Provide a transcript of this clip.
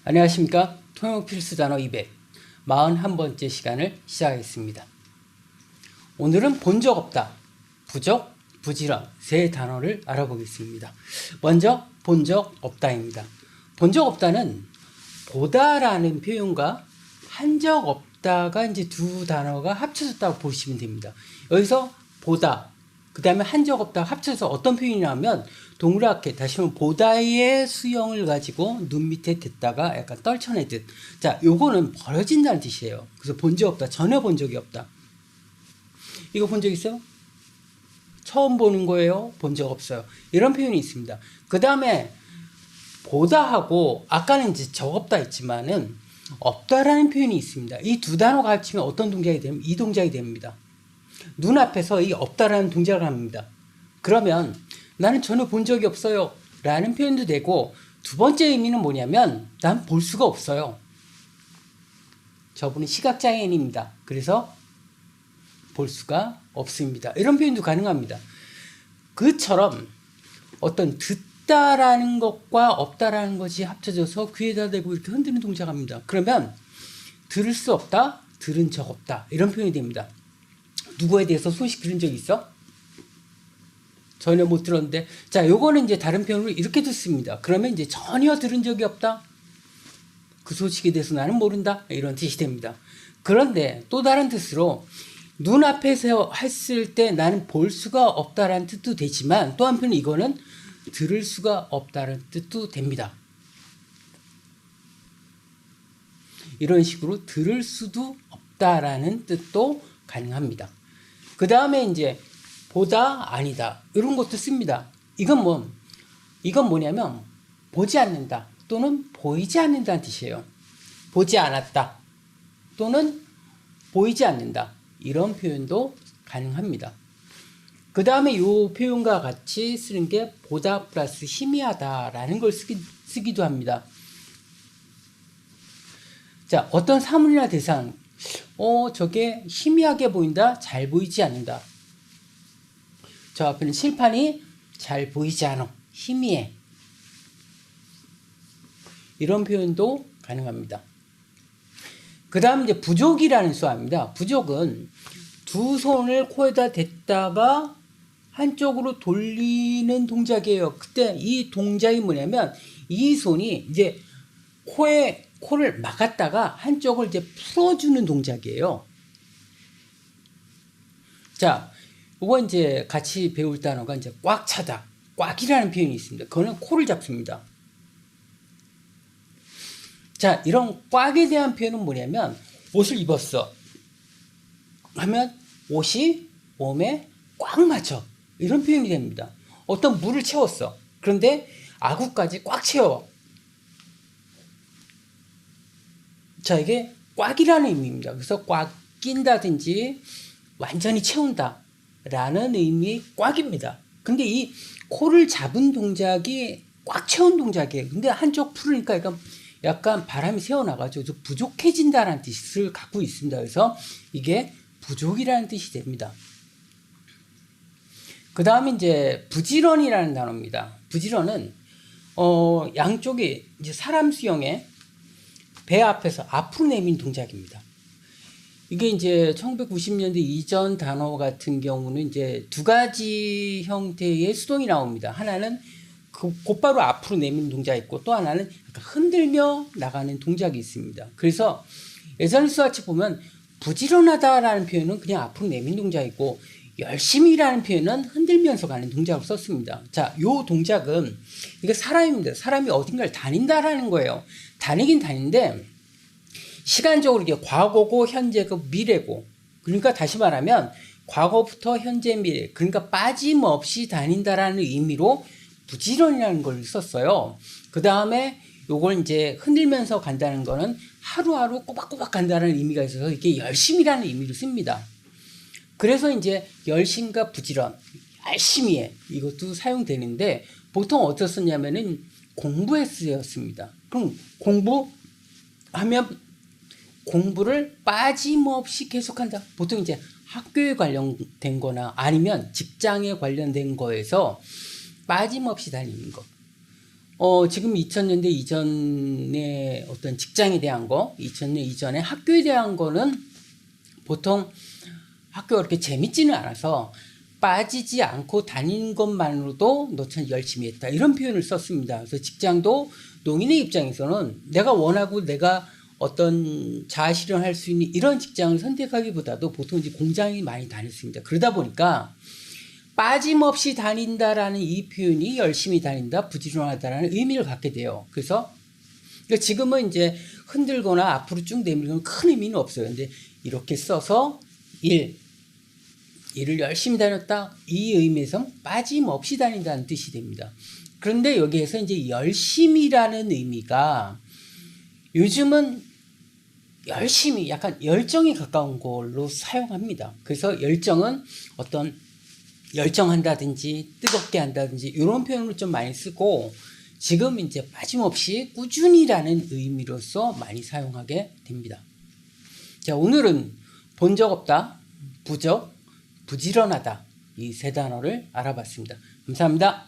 안녕하십니까. 통역 필수 단어 241번째 시간을 시작하겠습니다. 오늘은 본 적 없다, 부적, 부지런 세 단어를 알아보겠습니다. 먼저 본 적 없다입니다. 본 적 없다는 보다라는 표현과 한 적 없다가 이제 두 단어가 합쳐졌다고 보시면 됩니다. 여기서 보다, 그 다음에 한 적 없다 합쳐서 어떤 표현이냐면 동그랗게 다시 한번 보다의 수형을 가지고 눈 밑에 댔다가 약간 떨쳐내듯. 자, 요거는 버려진다는 뜻이에요. 그래서 본 적 없다, 전혀 본 적이 없다. 이거 본 적 있어요? 처음 보는 거예요? 본 적 없어요. 이런 표현이 있습니다. 그 다음에 보다하고 아까는 이제 적 없다 했지만은 없다라는 표현이 있습니다. 이 두 단어가 합치면 어떤 동작이 되면 이 동작이 됩니다. 눈앞에서 이 없다라는 동작을 합니다. 그러면 나는 전혀 본 적이 없어요 라는 표현도 되고, 두 번째 의미는 뭐냐면 난 볼 수가 없어요. 저분은 시각장애인입니다. 그래서 볼 수가 없습니다. 이런 표현도 가능합니다. 그처럼 어떤 듣다라는 것과 없다라는 것이 합쳐져서 귀에다 대고 이렇게 흔드는 동작을 합니다. 그러면 들을 수 없다, 들은 적 없다, 이런 표현이 됩니다. 누구에 대해서 소식 들은 적 있어? 전혀 못 들었는데. 자, 요거는 이제 다른 표현으로 이렇게 듣습니다. 그러면 이제 전혀 들은 적이 없다, 그 소식에 대해서 나는 모른다, 이런 뜻이 됩니다. 그런데 또 다른 뜻으로 눈앞에서 했을 때 나는 볼 수가 없다라는 뜻도 되지만, 또 한편 이거는 들을 수가 없다는 뜻도 됩니다. 이런 식으로 들을 수도 없다라는 뜻도 가능합니다. 그 다음에 이제 보다, 아니다, 이런 것도 씁니다. 이건 뭐냐면 보지 않는다 또는 보이지 않는다는 뜻이에요. 보지 않았다 또는 보이지 않는다, 이런 표현도 가능합니다. 그 다음에 이 표현과 같이 쓰는 게 보다 플러스 희미하다라는 걸 쓰기도 합니다. 자, 어떤 사물이나 대상, 저게 희미하게 보인다, 잘 보이지 않는다. 저 앞에는 칠판이 잘 보이지 않아, 희미해, 이런 표현도 가능합니다. 그 다음 이제 부족이라는 수화입니다. 부족은 두 손을 코에다 댔다가 한쪽으로 돌리는 동작이에요. 그때 이 동작이 뭐냐면 이 손이 이제 코를 막았다가 한쪽을 이제 풀어주는 동작이에요. 자, 이거 이제 같이 배울 단어가 이제 꽉 차다, 꽉이라는 표현이 있습니다. 그거는 코를 잡습니다. 자, 이런 꽉에 대한 표현은 뭐냐면 옷을 입었어 하면 옷이 몸에 꽉 맞춰, 이런 표현이 됩니다. 어떤 물을 채웠어. 그런데 아구까지 꽉 채워. 자, 이게 꽉이라는 의미입니다. 그래서 꽉 낀다든지 완전히 채운다 라는 의미의 꽉입니다. 근데 이 코를 잡은 동작이 꽉 채운 동작이에요. 근데 한쪽 풀으니까 약간 바람이 새어나가지고 부족해진다라는 뜻을 갖고 있습니다. 그래서 이게 부족이라는 뜻이 됩니다. 그 다음에 이제 부지런이라는 단어입니다. 부지런은 양쪽에 이제 사람 수영에 배 앞에서 앞으로 내민 동작입니다. 이게 이제 1990년대 이전 단어 같은 경우는 이제 두 가지 형태의 수동이 나옵니다. 하나는 곧바로 앞으로 내미는 동작이 있고, 또 하나는 약간 흔들며 나가는 동작이 있습니다. 그래서 예전 수화책 보면 부지런하다라는 표현은 그냥 앞으로 내미는 동작이고, 열심히라는 표현은 흔들면서 가는 동작을 썼습니다. 자, 요 동작은 이게 사람입니다. 사람이 어딘가를 다닌다라는 거예요. 다니긴 다니는데 시간적으로 이게 과거고 현재고 미래고, 그러니까 다시 말하면 과거부터 현재 미래, 그러니까 빠짐없이 다닌다라는 의미로 부지런이라는 걸 썼어요. 그 다음에 요걸 이제 흔들면서 간다는 거는 하루하루 꼬박꼬박 간다는 의미가 있어서 이게 열심이라는 의미로 씁니다. 그래서 이제 열심과 부지런, 열심히 해, 이것도 사용되는데 보통 어떻게 썼냐면은 공부에 쓰였습니다. 그럼 공부하면 공부를 빠짐없이 계속한다. 보통 이제 학교에 관련된 거나 아니면 직장에 관련된 거에서 빠짐없이 다니는 거. 지금 2000년대 이전의 어떤 직장에 대한 거, 2000년 이전에 학교에 대한 거는 보통 학교가 그렇게 재밌지는 않아서 빠지지 않고 다니는 것만으로도 너 참 열심히 했다. 이런 표현을 썼습니다. 그래서 직장도 농인의 입장에서는 내가 원하고 내가 어떤 자아실현할 수 있는 이런 직장을 선택하기보다도 보통 이제 공장이 많이 다녔습니다. 그러다 보니까 빠짐없이 다닌다라는 이 표현이 열심히 다닌다, 부지런하다라는 의미를 갖게 돼요. 그래서 그러니까 지금은 이제 흔들거나 앞으로 쭉 내밀면 큰 의미는 없어요. 근데 이렇게 써서 일을 열심히 다녔다, 이 의미에서 빠짐없이 다닌다는 뜻이 됩니다. 그런데 여기에서 이제 열심이라는 의미가 요즘은 열심히 약간 열정에 가까운 걸로 사용합니다. 그래서 열정은 어떤 열정한다든지 뜨겁게 한다든지 이런 표현을 좀 많이 쓰고 지금 이제 빠짐없이 꾸준히라는 의미로서 많이 사용하게 됩니다. 자, 오늘은 본 적 없다, 부적, 부지런하다 이 세 단어를 알아봤습니다. 감사합니다.